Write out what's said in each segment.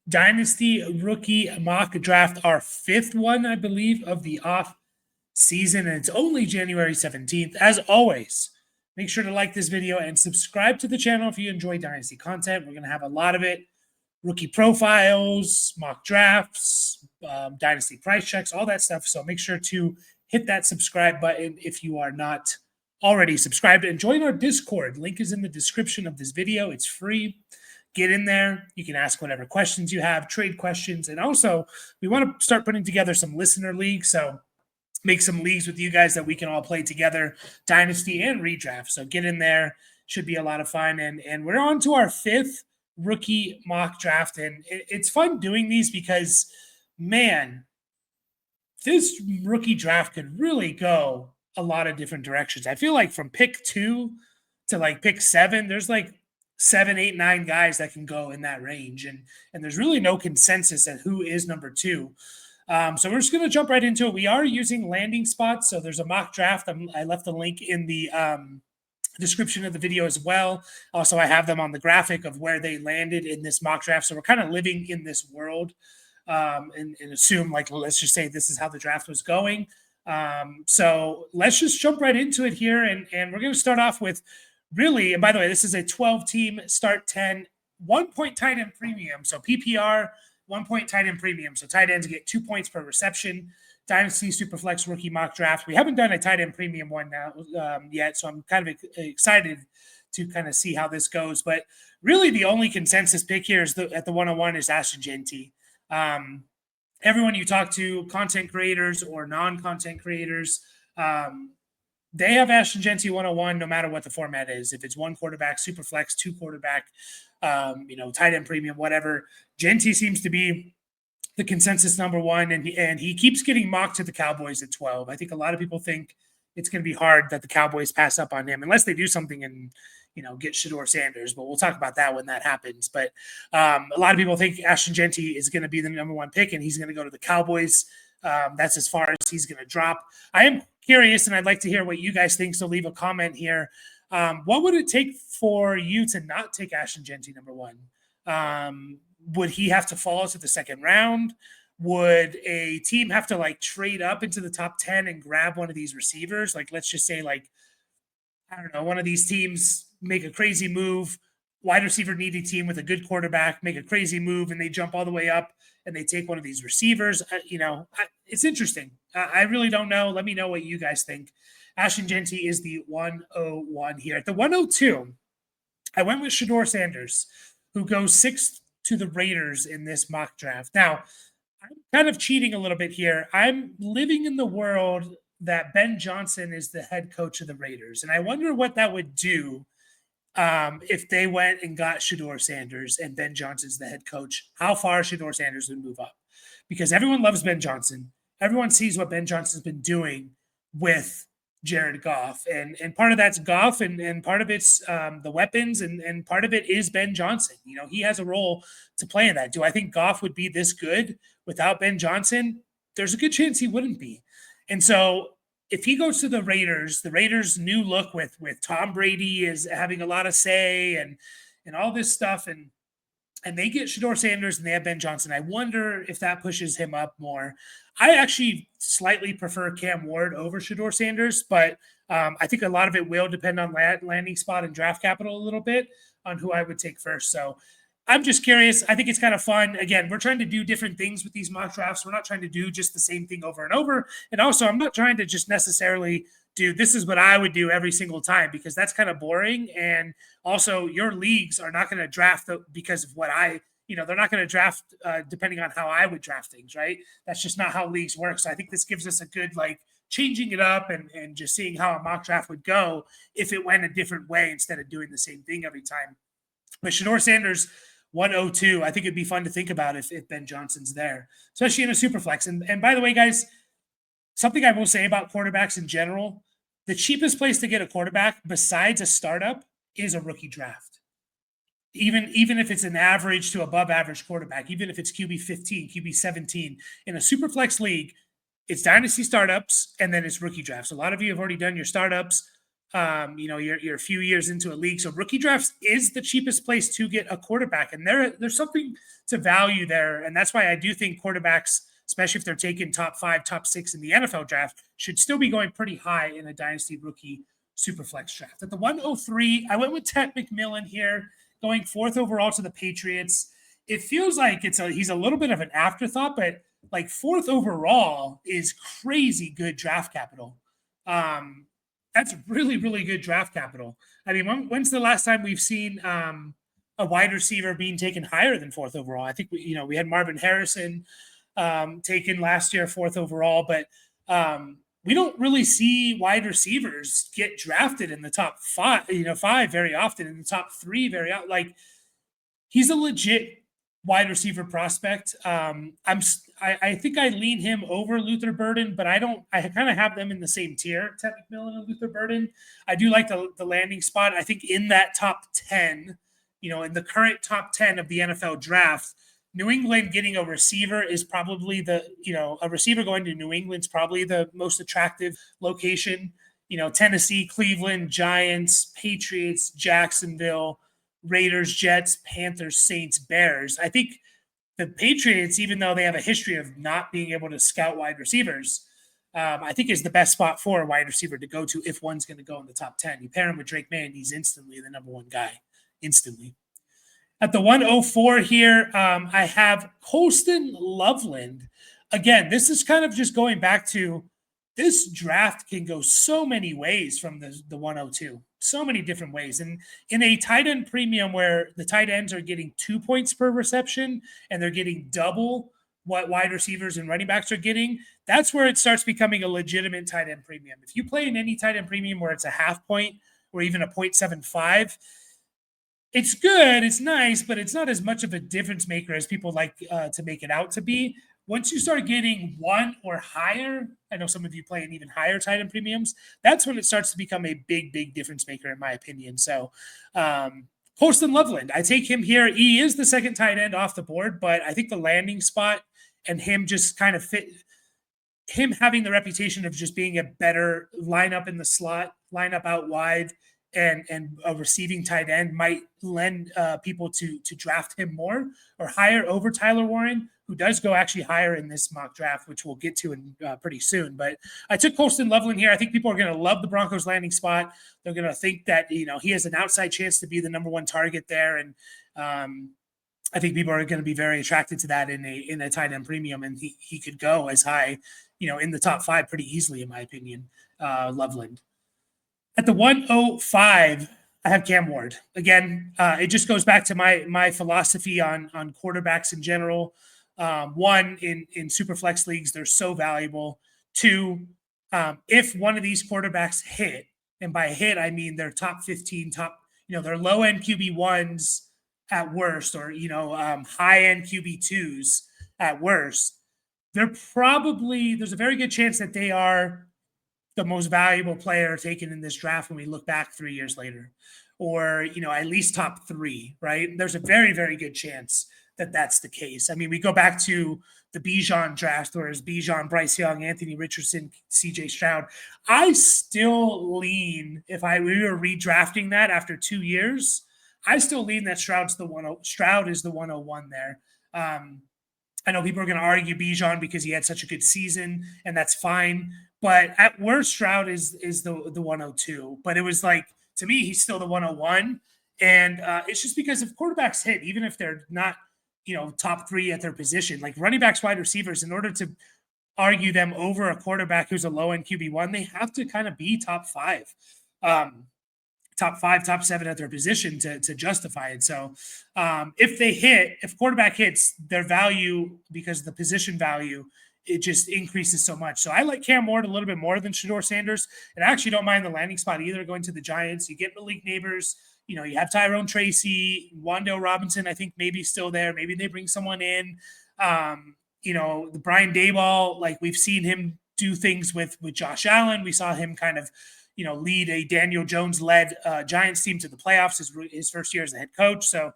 Dynasty rookie mock draft, our fifth one, I believe, of the off season, and it's only January 17th. As always, make sure to like this video and subscribe to the channel if you enjoy Dynasty content. We're going to have a lot of it. Rookie profiles, mock drafts, Dynasty price checks, all that stuff. So make sure to hit that subscribe button if you are not already subscribed, and join our Discord. Link is in the description of this video. It's free. Get in there. You can ask whatever questions you have, trade questions. And also, we want to start putting together some listener leagues. So make some leagues with you guys that we can all play together, Dynasty and redraft. So get in there. Should be a lot of fun. And we're on to our fifth rookie mock draft. And it's fun doing these because, man, this rookie draft could really go a lot of different directions. I feel like from pick 2 to like pick 7, there's like 7, 8, 9 guys that can go in that range. And there's really no consensus at who is number 2. So we're just going to jump right into it. We are using landing spots. So there's a mock draft. I left the link in the description of the video as well. Also, I have them on the graphic of where they landed in this mock draft. So we're kind of living in this world and assume, like, let's just say this is how the draft was going. So let's just jump right into it here. And we're going to start off with really, and by the way, this is a 12-team start 10, 1-point tight end premium. So PPR, 1-point tight end premium. So tight ends get 2 points per reception. Dynasty Superflex rookie mock draft. We haven't done a tight end premium one now yet, so I'm kind of excited to kind of see how this goes. But really, the only consensus pick here is at the 101 is Ashton Jeanty. Everyone you talk to, content creators or non-content creators, they have Ashton Jeanty 101 no matter what the format is. If it's 1 quarterback, super flex, 2 quarterback, tight end premium, whatever. Jeanty seems to be the consensus number 1, and he keeps getting mocked to the Cowboys at 12. I think a lot of people think it's going to be hard that the Cowboys pass up on him unless they do something and get Shedeur Sanders, but we'll talk about that when that happens. But a lot of people think Ashton Jeanty is going to be the number 1 pick, and he's going to go to the Cowboys. That's as far as he's going to drop. I am curious, and I'd like to hear what you guys think, so leave a comment here. What would it take for you to not take Ashton Jeanty number 1? Would he have to fall to the second round? Would a team have to like trade up into the top 10 and grab one of these receivers? Like, let's just say, like, I don't know, one of these teams make a crazy move, wide receiver needy team with a good quarterback, make a crazy move, and they jump all the way up and they take one of these receivers. It's interesting. I really don't know. Let me know what you guys think. Ashton Jeanty is the 101 here. At the 102, I went with Shedeur Sanders, who goes 6th to the Raiders in this mock draft. Now, I'm kind of cheating a little bit here. I'm living in the world that Ben Johnson is the head coach of the Raiders, and I wonder what that would do if they went and got Shedeur Sanders and Ben Johnson's the head coach, how far Shedeur Sanders would move up. Because everyone loves Ben Johnson. Everyone sees what Ben Johnson's been doing with Jared Goff. And part of that's Goff, and part of it's the weapons, and part of it is Ben Johnson. He has a role to play in that. Do I think Goff would be this good without Ben Johnson? There's a good chance he wouldn't be. And so if he goes to the Raiders' new look with Tom Brady is having a lot of say and all this stuff, and they get Shedeur Sanders and they have Ben Johnson, I wonder if that pushes him up more. I actually slightly prefer Cam Ward over Shedeur Sanders, but I think a lot of it will depend on landing spot and draft capital a little bit on who I would take first. So I'm just curious. I think it's kind of fun. Again, we're trying to do different things with these mock drafts. We're not trying to do just the same thing over and over. And also, I'm not trying to just necessarily do this is what I would do every single time, because that's kind of boring. And also, your leagues are not going to draft because of what they're not going to draft depending on how I would draft things, right? That's just not how leagues work. So I think this gives us a good, changing it up and just seeing how a mock draft would go if it went a different way instead of doing the same thing every time. But Shedeur Sanders, 102, I think it'd be fun to think about if Ben Johnson's there, especially in a super flex. And by the way, guys, something I will say about quarterbacks in general, the cheapest place to get a quarterback besides a startup is a rookie draft. Even if it's an average to above average quarterback, even if it's QB 15, QB 17, in a super flex league, it's dynasty startups and then it's rookie drafts. A lot of you have already done your startups. You're a few years into a league. So rookie drafts is the cheapest place to get a quarterback. And there's something to value there. And that's why I do think quarterbacks, especially if they're taking top 5, top 6 in the NFL draft, should still be going pretty high in a dynasty rookie superflex draft. At the 103, I went with Ted McMillan here, going 4th overall to the Patriots. It feels like he's a little bit of an afterthought, but like 4th overall is crazy good draft capital. That's really, really good draft capital. I mean, when's the last time we've seen a wide receiver being taken higher than 4th overall? I think we had Marvin Harrison taken last year 4th overall, but we don't really see wide receivers get drafted in the top 5 very often, in the top 3 very often. Like, he's a legit wide receiver prospect. I think I lean him over Luther Burden, but I kind of have them in the same tier, Ted McMillan and Luther Burden. I do like the landing spot. I think in that top 10, in the current top 10 of the NFL draft, New England getting a receiver is probably a receiver going to New England is probably the most attractive location. Tennessee, Cleveland, Giants, Patriots, Jacksonville, Raiders, Jets, Panthers, Saints, Bears. I think the Patriots, even though they have a history of not being able to scout wide receivers, I think is the best spot for a wide receiver to go to if one's going to go in the top 10. You pair him with Drake May, and he's instantly the number 1 guy. Instantly. At the 104 here, I have Colston Loveland. Again, this is kind of just going back to this draft can go so many ways from the 102. So many different ways. And in a tight end premium where the tight ends are getting 2 points per reception and they're getting double what wide receivers and running backs are getting, that's where it starts becoming a legitimate tight end premium. If you play in any tight end premium where it's a half point or even a 0.75, it's good, it's nice, but it's not as much of a difference maker as people like to make it out to be. Once you start getting 1 or higher, I know some of you play in even higher tight end premiums, that's when it starts to become a big, big difference maker, in my opinion. So, Colston Loveland, I take him here. He is the second tight end off the board, but I think the landing spot and him just kind of fit, him having the reputation of just being a better lineup in the slot, lineup out wide, and a receiving tight end might lend people to draft him more or higher over Tyler Warren, who does go actually higher in this mock draft, which we'll get to in pretty soon. But I took Colston Loveland here. I think people are going to love the Broncos landing spot. They're going to think that, he has an outside chance to be the number 1 target there. And I think people are going to be very attracted to that in a tight end premium. And he could go as high, in the top 5 pretty easily, in my opinion, Loveland. At the 105, I have Cam Ward. Again, it just goes back to my philosophy on quarterbacks in general. 1, in superflex leagues, they're so valuable. 2, if one of these quarterbacks hit, and by hit, I mean they're top 15, they're low-end QB1s at worst, or, high-end QB2s at worst, there's a very good chance that they are the most valuable player taken in this draft when we look back 3 years later, or, at least top 3, right? There's a very, very good chance that that's the case. I mean, we go back to the Bijan draft, where it's Bijan, Bryce Young, Anthony Richardson, CJ Stroud. I still lean, if we were redrafting that after 2 years, I still lean that Stroud is the 101 there. I know people are going to argue Bijan because he had such a good season, and that's fine. But at worst, Stroud is the 102. But it was like, to me, he's still the 101. And it's just because if quarterbacks hit, even if they're not, top 3 at their position, like running backs, wide receivers, in order to argue them over a quarterback who's a low-end QB1, they have to kind of be top 5. Top 5, top 7 at their position to justify it. So if quarterback hits, their value, because of the position value, it just increases so much. So I like Cam Ward a little bit more than Shedeur Sanders. And I actually don't mind the landing spot either, going to the Giants. You get Malik Neighbors. You have Tyrone Tracy, Wan'Dale Robinson, I think maybe still there. Maybe they bring someone in. The Brian Daboll, like we've seen him do things with Josh Allen. We saw him kind of, lead a Daniel Jones-led Giants team to the playoffs his first year as a head coach. So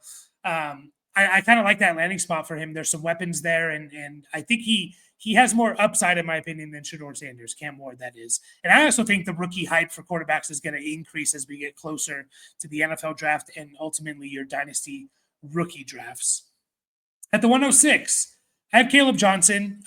I kind of like that landing spot for him. There's some weapons there, and I think he has more upside, in my opinion, than Shedeur Sanders, Cam Ward, that is. And I also think the rookie hype for quarterbacks is going to increase as we get closer to the NFL draft and ultimately your dynasty rookie drafts. At the 106, I have Caleb Johnson.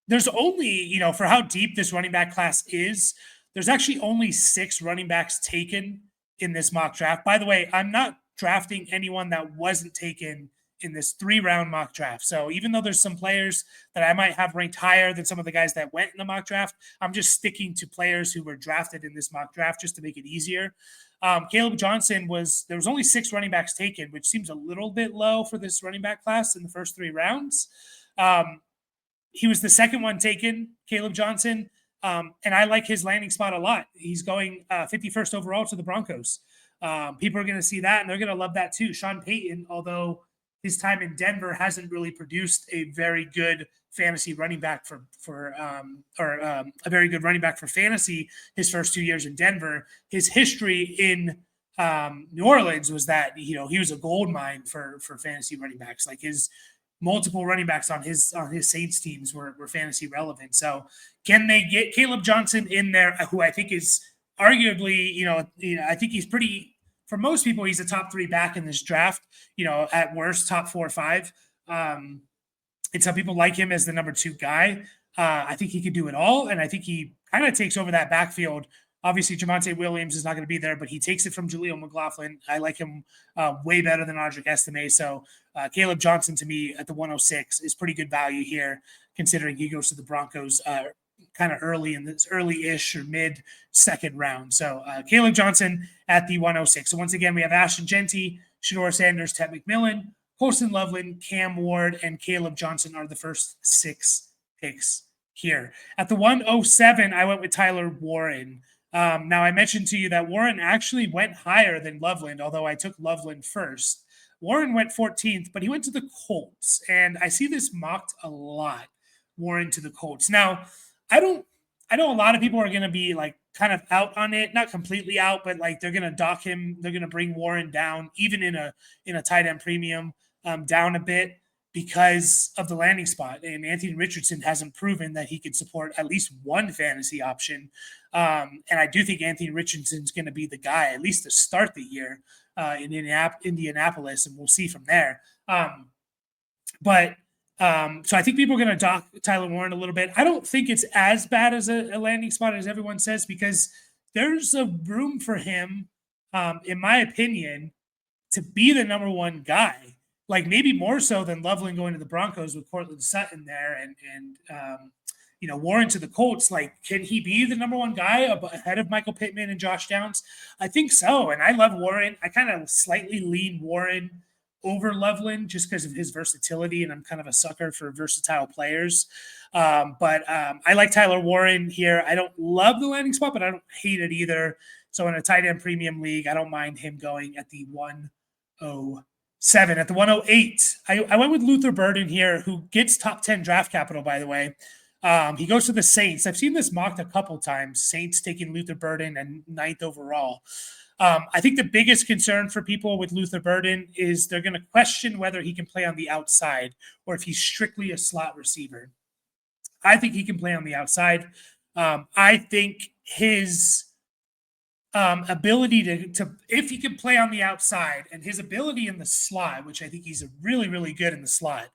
There's only, for how deep this running back class is, there's actually only 6 running backs taken in this mock draft. By the way, I'm not drafting anyone that wasn't taken in this 3-round mock draft. So even though there's some players that I might have ranked higher than some of the guys that went in the mock draft, I'm just sticking to players who were drafted in this mock draft just to make it easier. Caleb Johnson there was only 6 running backs taken, which seems a little bit low for this running back class in the first 3 rounds. He was the second one taken, Caleb Johnson. And I like his landing spot a lot. He's going 51st overall to the Broncos. People are going to see that, and they're going to love that too. Sean Payton, although his time in Denver hasn't really produced a very good fantasy running back a very good running back for fantasy his first 2 years in Denver, his history in New Orleans was that he was a gold mine for fantasy running backs. Like his multiple running backs on his Saints teams were fantasy relevant. So can they get Caleb Johnson in there, who I think is arguably, I think he's pretty, for most people, he's a top 3 back in this draft, at worst, top 4 or 5. And some people like him as the number 2 guy. I think he could do it all. And I think he kind of takes over that backfield. Obviously, Javonte Williams is not going to be there, but he takes it from Jaleel McLaughlin. I like him way better than Audric Estime. So Caleb Johnson, to me, at the 106 is pretty good value here, considering he goes to the Broncos kind of early in this early-ish or mid-second round. So Caleb Johnson at the 106. So once again, we have Ashton Jeanty, Shedeur Sanders, Ted McMillan, Colston Loveland, Cam Ward, and Caleb Johnson are the first 6 picks here. At the 107, I went with Tyler Warren. Now, I mentioned to you that Warren actually went higher than Loveland, although I took Loveland first. Warren went 14th, but he went to the Colts, and I see this mocked a lot, Warren to the Colts. Now, I know a lot of people are going to be like kind of out on it, not completely out, but like they're going to dock him. They're going to bring Warren down, even in a tight end premium, down a bit because of the landing spot. And Anthony Richardson hasn't proven that he could support at least one fantasy option. And I do think Anthony Richardson's going to be the guy, at least to start the year in Indianapolis, and we'll see from there. So I think people are going to dock Tyler Warren a little bit. I don't think it's as bad as a landing spot as everyone says, because there's a room for him, in my opinion, to be the number 1 guy. Like maybe more so than Loveland going to the Broncos with Cortland Sutton there and Warren to the Colts. Like, can he be the number 1 guy ahead of Michael Pittman and Josh Downs? I think so. And I love Warren. I kind of slightly lean Warren over Loveland just because of his versatility, and I'm kind of a sucker for versatile players. But I like Tyler Warren here. I don't love the landing spot, but I don't hate it either. So in a tight end premium league, I don't mind him going at the 107. At the 108, I went with Luther Burden here, who gets top 10 draft capital, by the way. He goes to the Saints. I've seen this mocked a couple times, Saints taking Luther Burden and 9th overall. I think the biggest concern for people with Luther Burden is they're going to question whether he can play on the outside or if he's strictly a slot receiver. I think he can play on the outside. I think his ability to if he can play on the outside and his ability in the slot, which I think he's really, really good in the slot,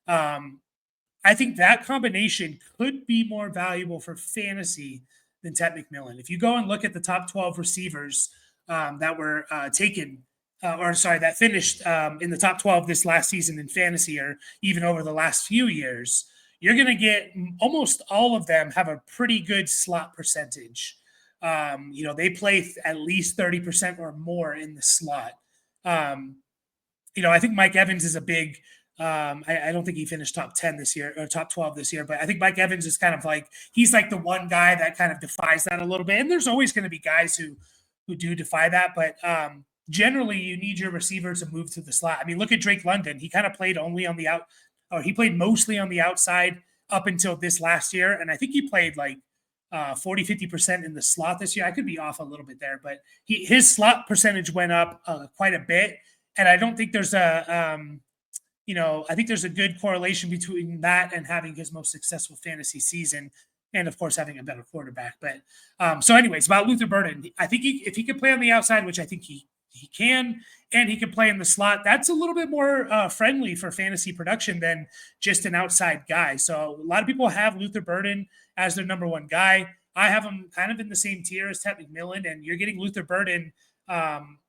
I think that combination could be more valuable for fantasy than Ted McMillan. If you go and look at the top 12 receivers that were that finished in the top 12 this last season in fantasy, or even over the last few years, you're going to get almost all of them have a pretty good slot percentage. They play at least 30% or more in the slot. I think Mike Evans is a big, I don't think he finished top 10 this year or top 12 this year, but I think Mike Evans is kind of like, he's like the one guy that kind of defies that a little bit. And there's always going to be guys who do defy that. But generally you need your receiver to move to the slot. I mean, look at Drake London. He kind of played only on the he played mostly on the outside up until this last year. And I think he played like 40-50% in the slot this year. I could be off a little bit there, but his slot percentage went up quite a bit. And I don't think there's I think there's a good correlation between that and having his most successful fantasy season, and of course having a better quarterback. But so, anyways, about Luther Burden, I think if he could play on the outside, which I think he can, and he can play in the slot, that's a little bit more friendly for fantasy production than just an outside guy. So a lot of people have Luther Burden as their number one guy. I have him kind of in the same tier as Ted McMillan, and you're getting Luther Burden, um,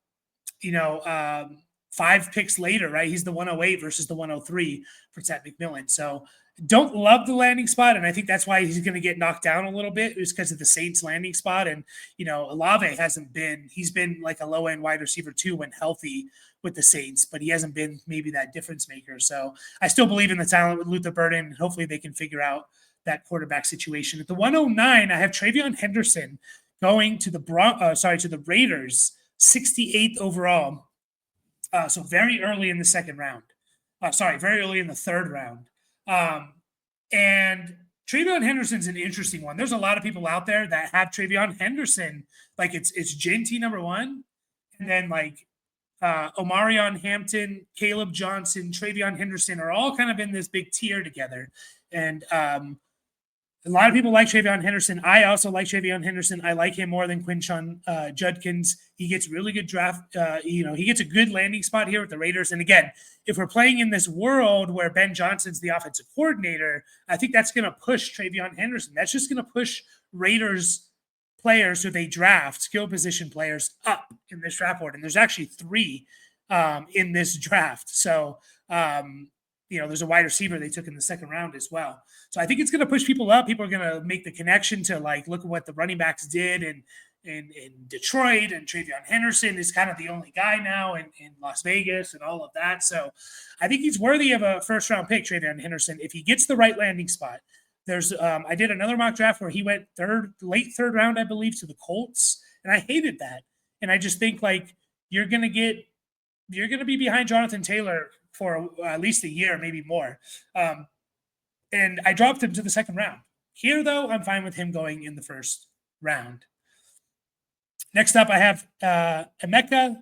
you know, um, 5 picks later, right? He's the 108 versus the 103 for Ted McMillan. So don't love the landing spot, and I think that's why he's going to get knocked down a little bit, is because of the Saints landing spot. And Olave he's been like a low end wide receiver too when healthy with the Saints, but he hasn't been maybe that difference maker. So I still believe in the talent with Luther Burden, and hopefully they can figure out that quarterback situation. At the 109, I have TreVeyon Henderson going to the Raiders, 68th overall. So very early in the second round. Very early in the third round. And TreVeyon Henderson's an interesting one. There's a lot of people out there that have TreVeyon Henderson, like it's Jeanty number one, and then like Omarion Hampton, Caleb Johnson, TreVeyon Henderson are all kind of in this big tier together. And a lot of people like TreVeyon Henderson. I also like TreVeyon Henderson. I like him more than Quinshon Judkins. He gets really good draft. He gets a good landing spot here with the Raiders. And again, if we're playing in this world where Ben Johnson's the offensive coordinator, I think that's going to push TreVeyon Henderson. That's just going to push Raiders players who they draft, skill position players, up in this draft board. And there's actually 3 in this draft. So, there's a wide receiver they took in the second round as well. So I think it's going to push people up. People are going to make the connection to like, look at what the running backs did in Detroit, and TreVeyon Henderson is kind of the only guy now in Las Vegas and all of that. So I think he's worthy of a first round pick, TreVeyon Henderson, if he gets the right landing spot. There's I did another mock draft where he went late third round, I believe, to the Colts. And I hated that. And I just think like you're going to be behind Jonathan Taylor for at least a year, maybe more. And I dropped him to the second round. Here, though, I'm fine with him going in the first round. Next up, I have Emeka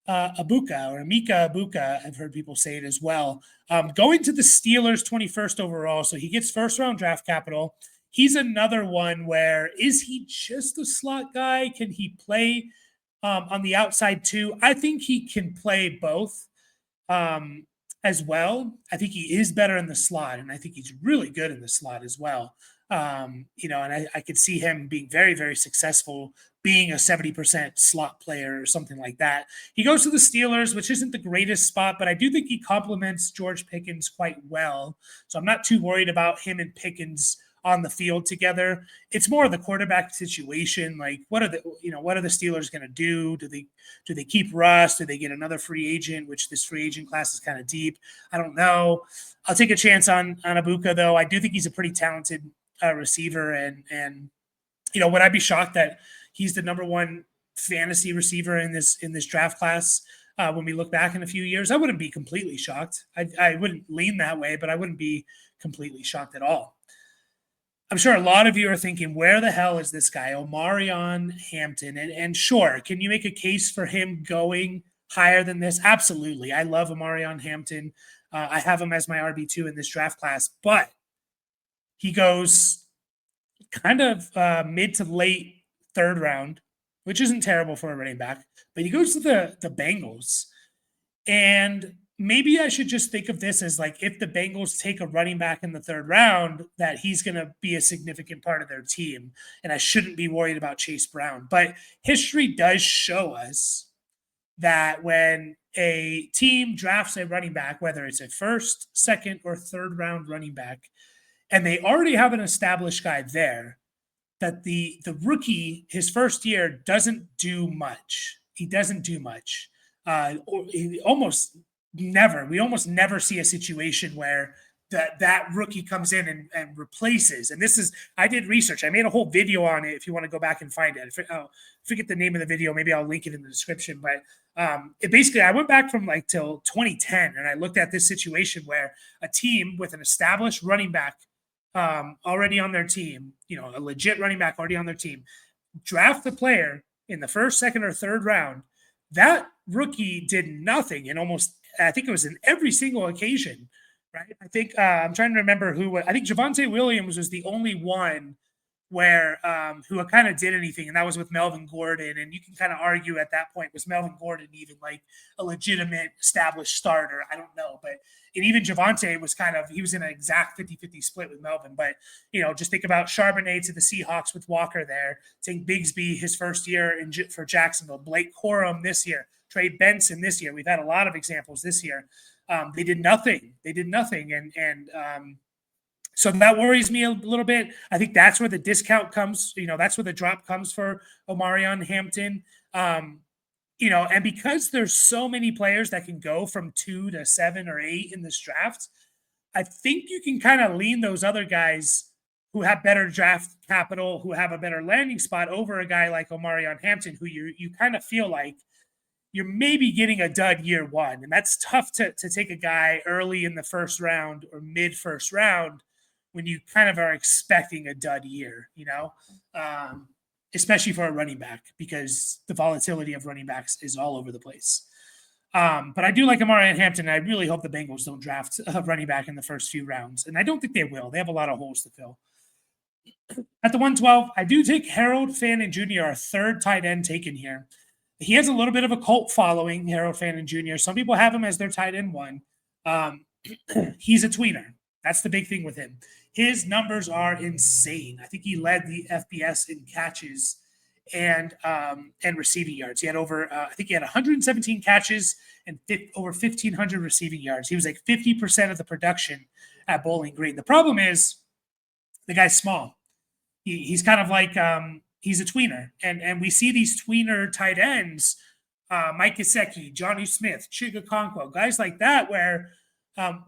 Ibuka. I've heard people say it as well. Going to the Steelers, 21st overall, so he gets first-round draft capital. He's another one where, is he just a slot guy? Can he play on the outside too? I think he can play both. As well. I think he is better in the slot, and I think he's really good in the slot as well. And I could see him being very, very successful, being a 70% slot player or something like that. He goes to the Steelers, which isn't the greatest spot, but I do think he complements George Pickens quite well. So I'm not too worried about him and Pickens on the field together. It's more of the quarterback situation. Like, what are the Steelers going to do? Do they keep Russ? Do they get another free agent, which this free agent class is kind of deep? I don't know. I'll take a chance on Ibuka, though. I do think he's a pretty talented receiver. And would I be shocked that he's the number one fantasy receiver in this draft class when we look back in a few years? I wouldn't be completely shocked. I wouldn't lean that way, but I wouldn't be completely shocked at all. I'm sure a lot of you are thinking, where the hell is this guy, Omarion Hampton? And sure, can you make a case for him going higher than this? Absolutely. I love Omarion Hampton. I have him as my RB2 in this draft class, but he goes kind of mid to late third round, which isn't terrible for a running back, but he goes to the Bengals. And maybe I should just think of this as like, if the Bengals take a running back in the third round, that he's going to be a significant part of their team. And I shouldn't be worried about Chase Brown. But history does show us that when a team drafts a running back, whether it's a first, second, or third round running back, and they already have an established guy there, that the rookie, his first year, doesn't do much. He doesn't do much. We almost never see a situation where that rookie comes in and replaces. And I did research. I made a whole video on it if you want to go back and find it. I forget the name of the video. Maybe I'll link it in the description. But I went back from like till 2010, and I looked at this situation where a team with an established running back already on their team, a legit running back already on their team, draft the player in the first, second, or third round. That rookie did nothing in almost I think it was in every single occasion, right? I think I'm trying to remember who. I think Javonte Williams was the only one where who kind of did anything, and that was with Melvin Gordon. And you can kind of argue at that point, was Melvin Gordon even like a legitimate established starter? I don't know, but and even Javonte was he was in an exact 50-50 split with Melvin. But just think about Charbonnet to the Seahawks with Walker there. Take Bigsby his first year for Jacksonville, Blake Corum this year, Trey Benson this year. We've had a lot of examples this year. They did nothing. And so that worries me a little bit. I think that's where the discount comes. That's where the drop comes for Omarion Hampton. And because there's so many players that can go from 2 to 7 or 8 in this draft, I think you can kind of lean those other guys who have better draft capital, who have a better landing spot over a guy like Omarion Hampton, who you kind of feel like you're maybe getting a dud year one. And that's tough to take a guy early in the first round or mid first round when you kind of are expecting a dud year, especially for a running back, because the volatility of running backs is all over the place. But I do like Omarion Hampton, and I really hope the Bengals don't draft a running back in the first few rounds. And I don't think they will. They have a lot of holes to fill. At the 112, I do take Harold Fannin Jr., our third tight end taken here. He has a little bit of a cult following, Harold Fannin Jr. Some people have him as their tight end one. He's a tweener. That's the big thing with him. His numbers are insane. I think he led the FBS in catches and receiving yards. He had I think he had 117 catches and over 1,500 receiving yards. He was like 50% of the production at Bowling Green. The problem is the guy's small. He's kind of like he's a tweener, and we see these tweener tight ends, Mike Gesicki, Johnny Smith, Chigakonkwo, guys like that, where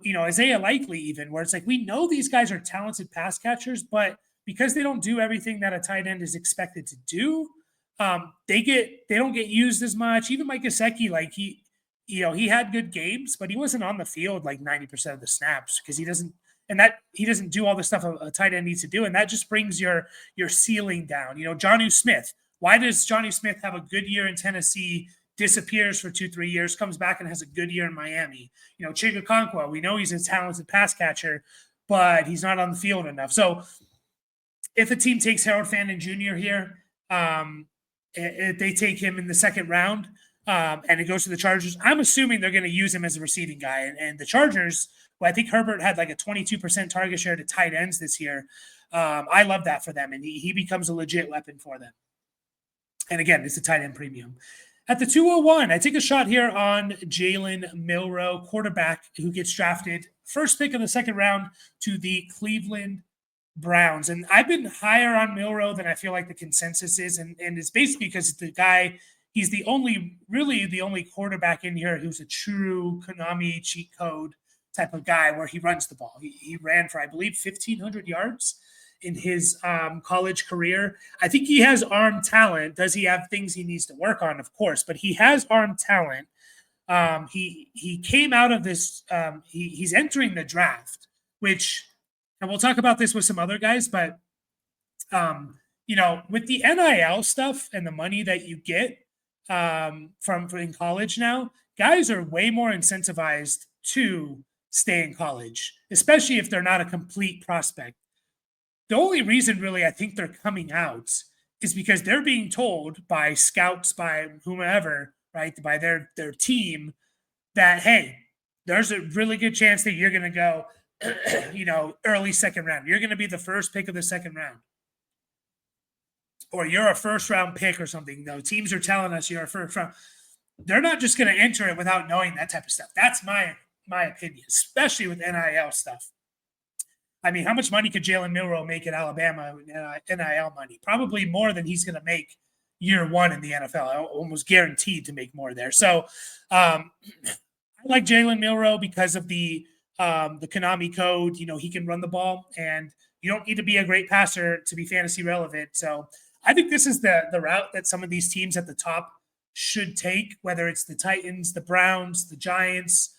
Isaiah Likely even, where it's like we know these guys are talented pass catchers, but because they don't do everything that a tight end is expected to do, they don't get used as much. Even Mike Gesicki, like he had good games, but he wasn't on the field like 90% of the snaps because he doesn't do all the stuff a tight end needs to do, and that just brings your ceiling down. Johnny Smith. Why does Johnny Smith have a good year in Tennessee? Disappears for 2-3 years, comes back and has a good year in Miami. Chigakonkwo, we know he's a talented pass catcher, but he's not on the field enough. So if a team takes Harold Fannin Jr. here, if they take him in the second round and it goes to the Chargers, I'm assuming they're going to use him as a receiving guy. And the Chargers, I think Herbert had like a 22% target share to tight ends this year. I love that for them, and he becomes a legit weapon for them. And again, it's a tight end premium. At the 201, I take a shot here on Jalen Milroe, quarterback who gets drafted first pick of the second round to the Cleveland Browns. And I've been higher on Milroe than I feel like the consensus is. And it's basically because the guy, he's the only quarterback in here who's a true Konami cheat code type of guy where he runs the ball. He ran for, I believe, 1,500 yards in his college career. I think he has arm talent. Does he have things he needs to work on? Of course, but he has arm talent. He came out of this. He's entering the draft, which, and we'll talk about this with some other guys, but with the NIL stuff and the money that you get from in college now, guys are way more incentivized to stay in college, especially if they're not a complete prospect. The only reason really I think they're coming out is because they're being told by scouts, by whomever, right, by their team that, hey, there's a really good chance that you're going to go, early second round. You're going to be the first pick of the second round. Or you're a first round pick or something. No, teams are telling us you're a first round. They're not just going to enter it without knowing that type of stuff. That's my opinion, especially with NIL stuff. I mean, how much money could Jalen Milroe make at Alabama NIL money? Probably more than he's going to make year one in the NFL. Almost guaranteed to make more there. So I like Jalen Milroe because of the Konami code. He can run the ball, and you don't need to be a great passer to be fantasy relevant. So I think this is the route that some of these teams at the top should take, whether it's the Titans, the Browns, the Giants.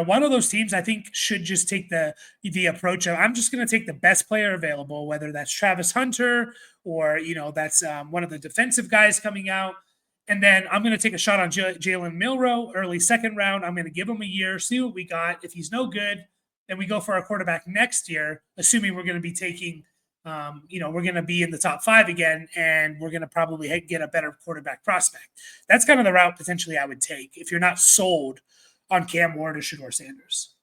One of those teams I think should just take the approach of, I'm just going to take the best player available, whether that's Travis Hunter or, that's one of the defensive guys coming out. And then I'm going to take a shot on Jalen Milroe, early second round. I'm going to give him a year, see what we got. If he's no good, then we go for our quarterback next year, assuming we're going to be taking, we're going to be in the top 5 again, and we're going to probably get a better quarterback prospect. That's kind of the route potentially I would take if you're not sold on Cam Ward or Shedeur Sanders.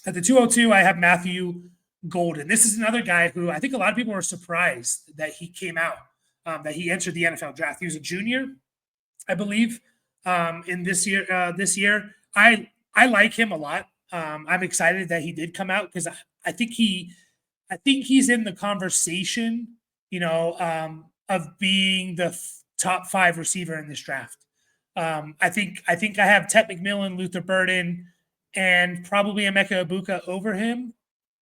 At the 202, I have Matthew Golden. This is another guy who I think a lot of people were surprised that he came out, that he entered the NFL draft. He was a junior, I believe, in this year. I like him a lot. I'm excited that he did come out because I think he's in the conversation, of being the top 5 receiver in this draft. I think I have Ted McMillan, Luther Burden, and probably Emeka Ibuka over him.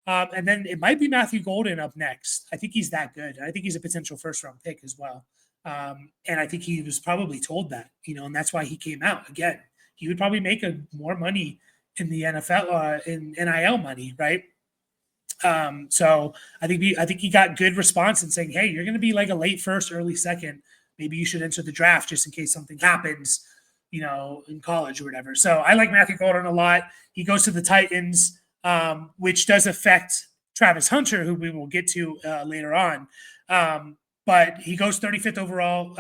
And then it might be Matthew Golden up next. I think he's that good. I think he's a potential first-round pick as well. And I think he was probably told that, and that's why he came out. Again, he would probably make more money in the NFL, in NIL money, right? So I think he got good response in saying, hey, you're going to be like a late first, early second. Maybe you should enter the draft just in case something happens, in college or whatever. So I like Matthew Golden a lot. He goes to the Titans, which does affect Travis Hunter, who we will get to later on. But he goes 35th overall.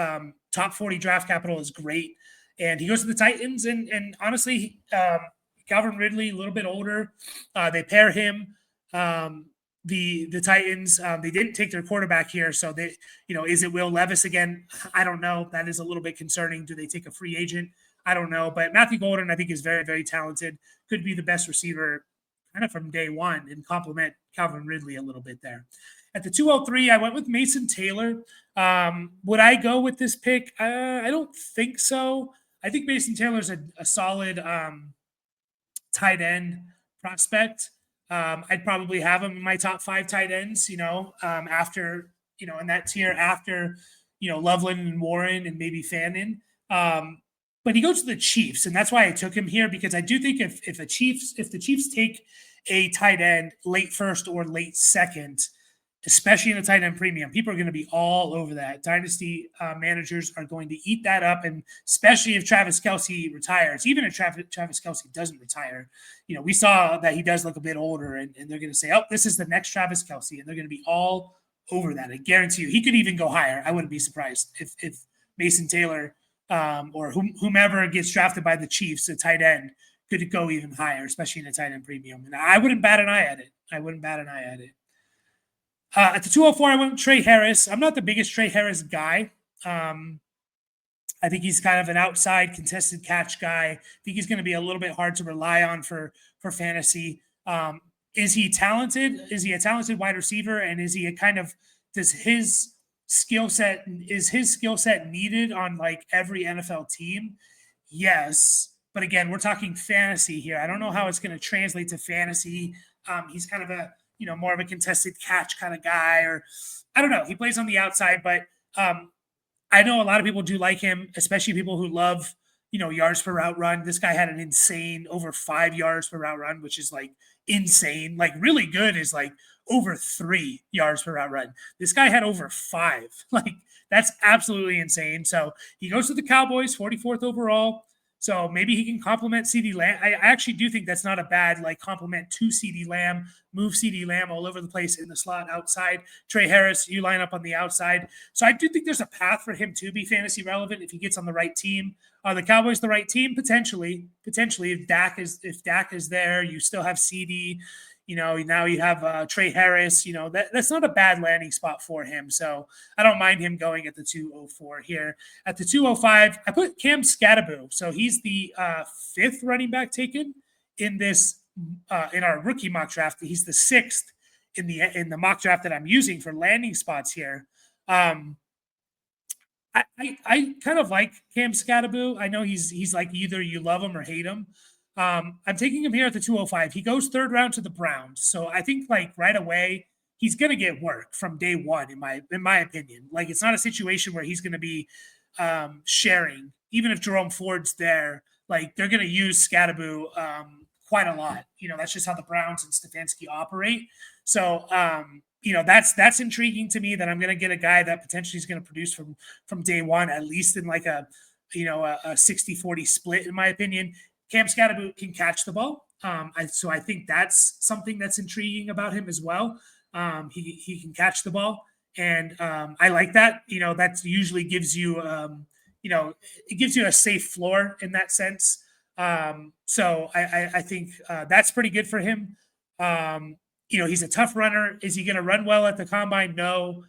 Top 40 draft capital is great. And he goes to the Titans. And honestly, Calvin Ridley, a little bit older. They pair him. The Titans, they didn't take their quarterback here. So they, is it Will Levis again? I don't know. That is a little bit concerning. Do they take a free agent? I don't know. But Matthew Golden, I think, is very, very talented. Could be the best receiver kind of from day one and complement Calvin Ridley a little bit there. At the 203, I went with Mason Taylor. Would I go with this pick? I don't think so. I think Mason Taylor's a solid tight end prospect. I'd probably have him in my top 5 tight ends, after, in that tier after, Loveland and Warren and maybe Fannin. But he goes to the Chiefs, and that's why I took him here, because I do think if the Chiefs take a tight end late first or late second, especially in the tight end premium, people are going to be all over that. Dynasty managers are going to eat that up, and especially if Travis Kelce retires. Even if Travis Kelce doesn't retire, we saw that he does look a bit older, and they're going to say, oh, this is the next Travis Kelce, and they're going to be all over that. I guarantee you, he could even go higher. I wouldn't be surprised if Mason Taylor or whomever gets drafted by the Chiefs, a tight end, could go even higher, especially in a tight end premium. And I wouldn't bat an eye at it. At the 204, I went with Trey Harris. I'm not the biggest Trey Harris guy. I think he's kind of an outside contested catch guy. I think he's going to be a little bit hard to rely on for fantasy. Is he talented? Is he a talented wide receiver? And is he is his skill set needed on like every NFL team? Yes. But again, we're talking fantasy here. I don't know how it's going to translate to fantasy. He's kind of a, more of a contested catch kind of guy, or I don't know. He plays on the outside, but I know a lot of people do like him, especially people who love, yards per route run. This guy had an insane over 5 yards per route run, which is like insane. Like really good is like over 3 yards per route run. This guy had over 5. Like that's absolutely insane. So he goes to the Cowboys, 44th overall. So maybe he can complement CeeDee Lamb. I actually do think that's not a bad complement to CeeDee Lamb. Move CeeDee Lamb all over the place in the slot outside. Trey Harris, you line up on the outside. So I do think there's a path for him to be fantasy relevant if he gets on the right team. Are the Cowboys the right team? Potentially. If Dak is there, you still have CeeDee. Now you have Trey Harris. That's not a bad landing spot for him. So I don't mind him going at the 204 here. At the 205, I put Cam Skattebo. So he's the 5th running back taken in this in our rookie mock draft. He's the 6th in the mock draft that I'm using for landing spots here. I kind of like Cam Skattebo. I know he's like either you love him or hate him. I'm taking him here at the 205. He goes 3rd round to the Browns. So I think right away, he's going to get work from day one, in my opinion. Like it's not a situation where he's going to be sharing, even if Jerome Ford's there, like they're going to use Skattebo quite a lot. That's just how the Browns and Stefanski operate. So, that's intriguing to me that I'm going to get a guy that potentially is going to produce from day one, at least in like a a 60-40 split, in my opinion. Cam Scatterboot can catch the ball. So I think that's something that's intriguing about him as well. He can catch the ball, and I like that. That usually gives you, it gives you a safe floor in that sense. So I think that's pretty good for him. He's a tough runner. Is he going to run well at the combine? No.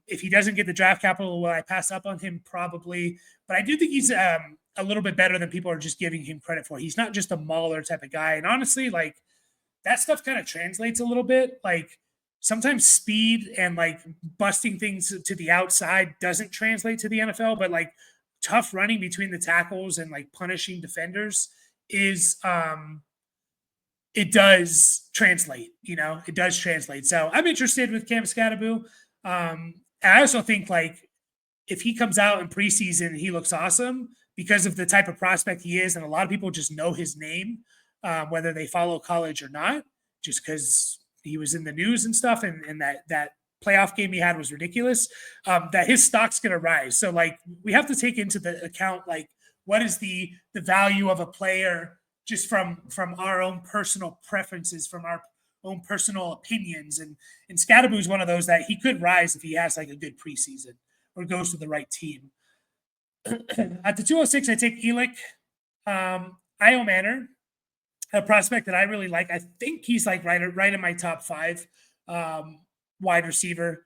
If he doesn't get the draft capital, will I pass up on him? Probably. But I do think he's a little bit better than people are just giving him credit for. He's not just a mauler type of guy. And honestly, like, that stuff kind of translates a little bit. Like, sometimes speed and like busting things to the outside doesn't translate to the NFL, but like tough running between the tackles and like punishing defenders is it does translate. It does translate. So I'm interested with Cam Scatterboot. I also think, like, if he comes out in preseason and he looks awesome because of the type of prospect he is, and a lot of people just know his name, whether they follow college or not, just because he was in the news and stuff, and that playoff game he had was ridiculous, that his stock's going to rise. So, like, we have to take into the account, like, what is the value of a player just from our own personal preferences, from our own personal opinions. And Scatterboot is one of those that he could rise if he has like a good preseason or goes to the right team. At the 206, I take Elick. Io Manor, a prospect that I really like. I think he's like right in my top 5 wide receiver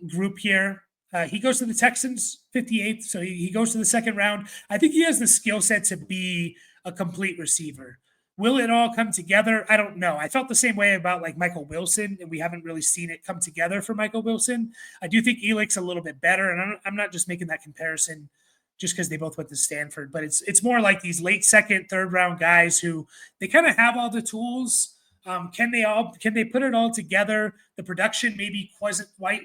group here. He goes to the Texans, 58th, so he goes to the second round. I think he has the skill set to be a complete receiver. Will it all come together? I don't know. I felt the same way about like Michael Wilson, and we haven't really seen it come together for Michael Wilson. I do think Elick's a little bit better, and I'm not just making that comparison just because they both went to Stanford, but it's more like these late second, third round guys who they kind of have all the tools. Can they put it all together? The production maybe wasn't quite.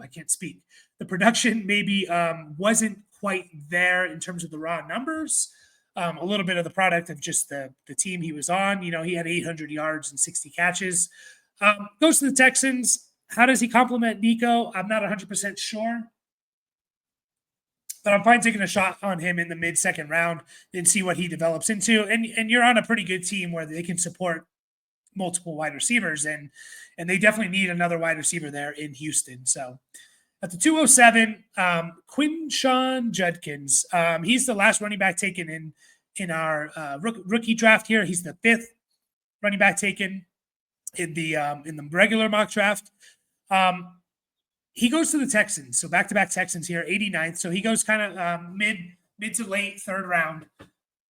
I can't speak. The production maybe wasn't quite there in terms of the raw numbers. A little bit of the product of just the team he was on. He had 800 yards and 60 catches. Goes to the Texans. How does he complement Nico? I'm not 100% sure. But I'm fine taking a shot on him in the mid-second round and see what he develops into. And you're on a pretty good team where they can support multiple wide receivers, and they definitely need another wide receiver there in Houston. So at the 207, Quinshon Judkins. He's the last running back taken in our rookie draft here. He's the 5th running back taken in the regular mock draft. He goes to the Texans, so back-to-back Texans here, 89th. So he goes kind of mid to late third round.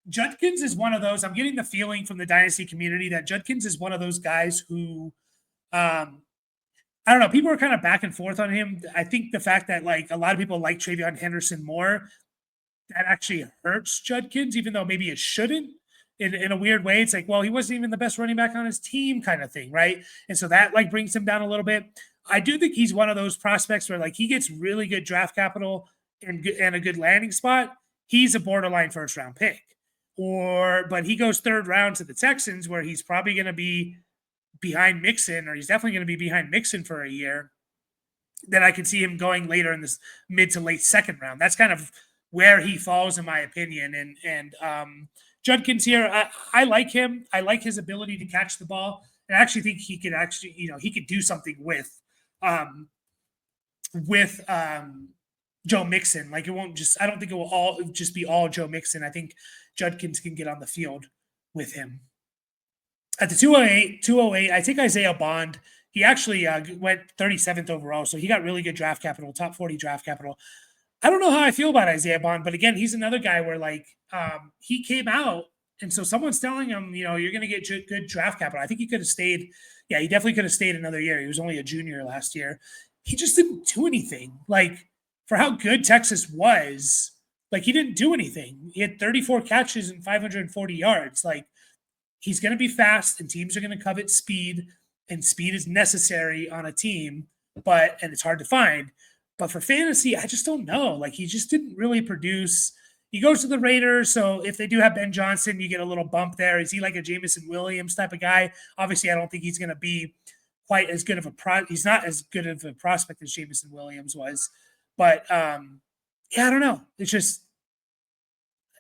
Judkins is one of those. I'm getting the feeling from the Dynasty community that Judkins is one of those guys who, I don't know, people are kind of back and forth on him. I think the fact that like a lot of people like Travion Henderson more, that actually hurts Judkins, even though maybe it shouldn't. In a weird way, it's like, well, he wasn't even the best running back on his team, kind of thing, right? And so that like brings him down a little bit. I do think he's one of those prospects where like he gets really good draft capital and a good landing spot. He's a borderline first round pick. But he goes third round to the Texans, where he's probably going to be behind Mixon, or he's definitely going to be behind Mixon for a year. Then I can see him going later in this mid to late second round. That's kind of where he falls, in my opinion. And Judkins here, I like him. I like his ability to catch the ball. And I actually think he could do something with Joe Mixon. Like, it won't just, I don't think it will all just be all Joe Mixon. I think Judkins can get on the field with him. At the 208, I take Isaiah Bond. He actually went 37th overall, so he got really good draft capital, top 40 draft capital. I don't know how I feel about Isaiah Bond, but again, he's another guy where like he came out, and so someone's telling him, you're going to get good draft capital. I think he could have stayed. Yeah, he definitely could have stayed another year. He was only a junior last year. He just didn't do anything. Like, for how good Texas was, like, he didn't do anything. He had 34 catches and 540 yards. Like, he's going to be fast, and teams are going to covet speed, and speed is necessary on a team, and it's hard to find. But for fantasy, I just don't know. Like, he just didn't really produce. He goes to the Raiders, so if they do have Ben Johnson, you get a little bump there. Is he like a Jameson Williams type of guy? Obviously, I don't think he's going to be quite as good of he's not as good of a prospect as Jameson Williams was. But yeah, I don't know. It's just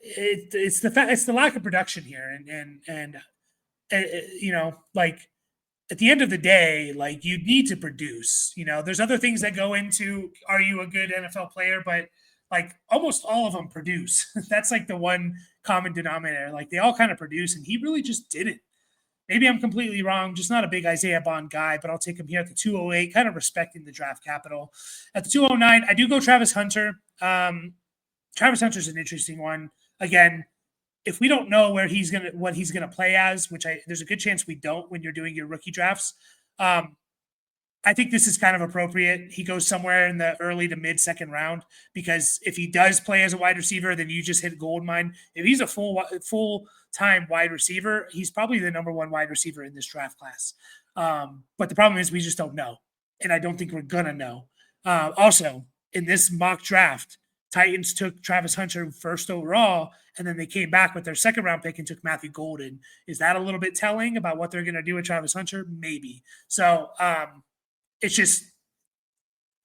it's the fact, it's the lack of production here, you know, like at the end of the day, like you need to produce. You know, there's other things that go into are you a good NFL player, but like almost all of them produce. That's like the one common denominator. Like they all kind of produce, and he really just didn't. Maybe I'm completely wrong. Just not a big Isaiah Bond guy, but I'll take him here at the 208, kind of respecting the draft capital. At the 209, I do go Travis Hunter. Travis Hunter's an interesting one. Again, if we don't know what he's gonna play as, which there's a good chance we don't when you're doing your rookie drafts. Um, I think this is kind of appropriate. He goes somewhere in the early to mid second round because if he does play as a wide receiver, then you just hit gold mine. If he's a full time wide receiver, he's probably the number one wide receiver in this draft class. But the problem is we just don't know, and I don't think we're gonna know. Also, in this mock draft, Titans took Travis Hunter first overall, and then they came back with their second round pick and took Matthew Golden. Is that a little bit telling about what they're going to do with Travis Hunter? Maybe. So it's just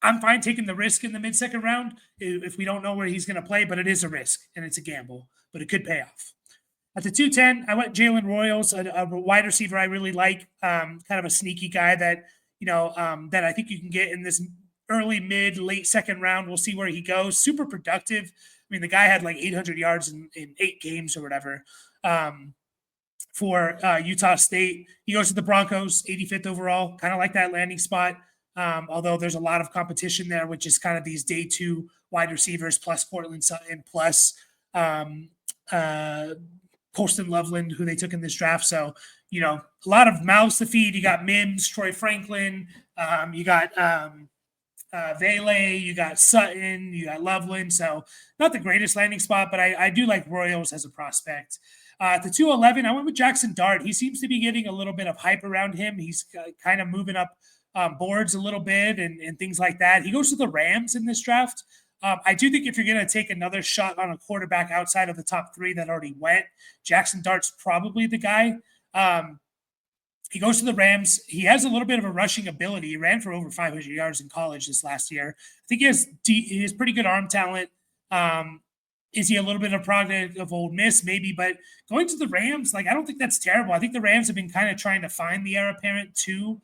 I'm fine taking the risk in the mid second round if we don't know where he's going to play, but it is a risk and it's a gamble, but it could pay off. At the 210, I went Jalen Royals, a wide receiver I really like, kind of a sneaky guy that that I think you can get in this early, mid, late second round. We'll see where he goes. Super productive. I mean, the guy had like 800 yards in 8 games or whatever. For Utah State. He goes to the Broncos, 85th overall. Kind of like that landing spot, although there's a lot of competition there, which is kind of these day 2 wide receivers plus Portland Sutton plus Colston Loveland, who they took in this draft. So, a lot of mouths to feed. You got Mims, Troy Franklin, you got Vele, you got Sutton, you got Loveland. So, not the greatest landing spot, but I do like Royals as a prospect. At the 211, I went with Jackson Dart. He seems to be getting a little bit of hype around him. He's kind of moving up boards a little bit and things like that. He goes to the Rams in this draft. I do think if you're going to take another shot on a quarterback outside of the top 3 that already went, Jackson Dart's probably the guy. He goes to the Rams. He has a little bit of a rushing ability. He ran for over 500 yards in college this last year. I think he has pretty good arm talent. Is he a little bit of a product of Ole Miss? Maybe, but going to the Rams, I don't think that's terrible. I think the Rams have been kind of trying to find the heir apparent to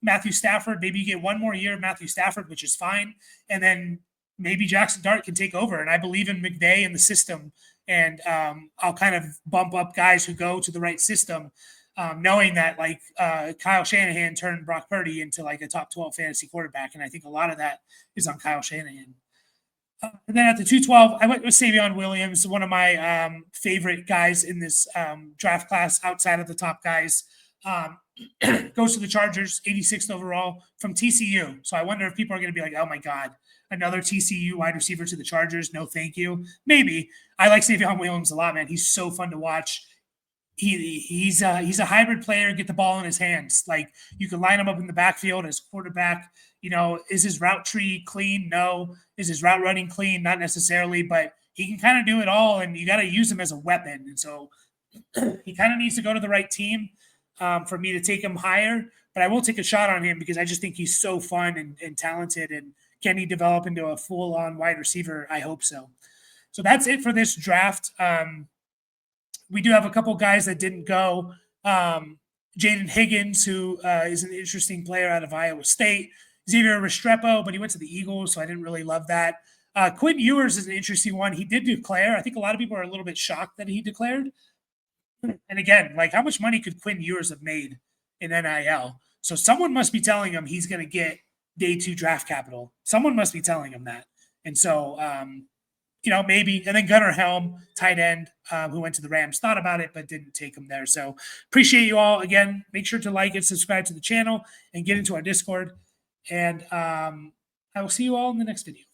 Matthew Stafford. Maybe you get one more year of Matthew Stafford, which is fine, and then maybe Jackson Dart can take over. And I believe in McVay and the system, and I'll kind of bump up guys who go to the right system, knowing that Kyle Shanahan turned Brock Purdy into a top 12 fantasy quarterback, and I think a lot of that is on Kyle Shanahan. And then at the 212, I went with Savion Williams, one of my favorite guys in this draft class outside of the top guys. Goes to the Chargers, 86th overall from TCU. So I wonder if people are going to be like, oh my God, another TCU wide receiver to the Chargers. No, thank you. Maybe. I like Savion Williams a lot, man. He's so fun to watch. He's a hybrid player. Get the ball in his hands. You can line him up in the backfield as quarterback. Is his route tree clean? No. Is his route running clean? Not necessarily, but he can kind of do it all, and you got to use him as a weapon. And so he kind of needs to go to the right team for me to take him higher. But I will take a shot on him because I just think he's so fun and talented. And can he develop into a full-on wide receiver? I hope so. So that's it for this draft. We do have a couple guys that didn't go. Jaden Higgins, who is an interesting player out of Iowa State. Xavier Restrepo, but he went to the Eagles, so I didn't really love that. Quinn Ewers is an interesting one. He did declare. I think a lot of people are a little bit shocked that he declared. And again, how much money could Quinn Ewers have made in NIL? So someone must be telling him he's going to get day 2 draft capital. Someone must be telling him that. And so, maybe. And then Gunnar Helm, tight end, who went to the Rams, thought about it, but didn't take him there. So appreciate you all. Again, make sure to like and subscribe to the channel and get into our Discord. And I will see you all in the next video.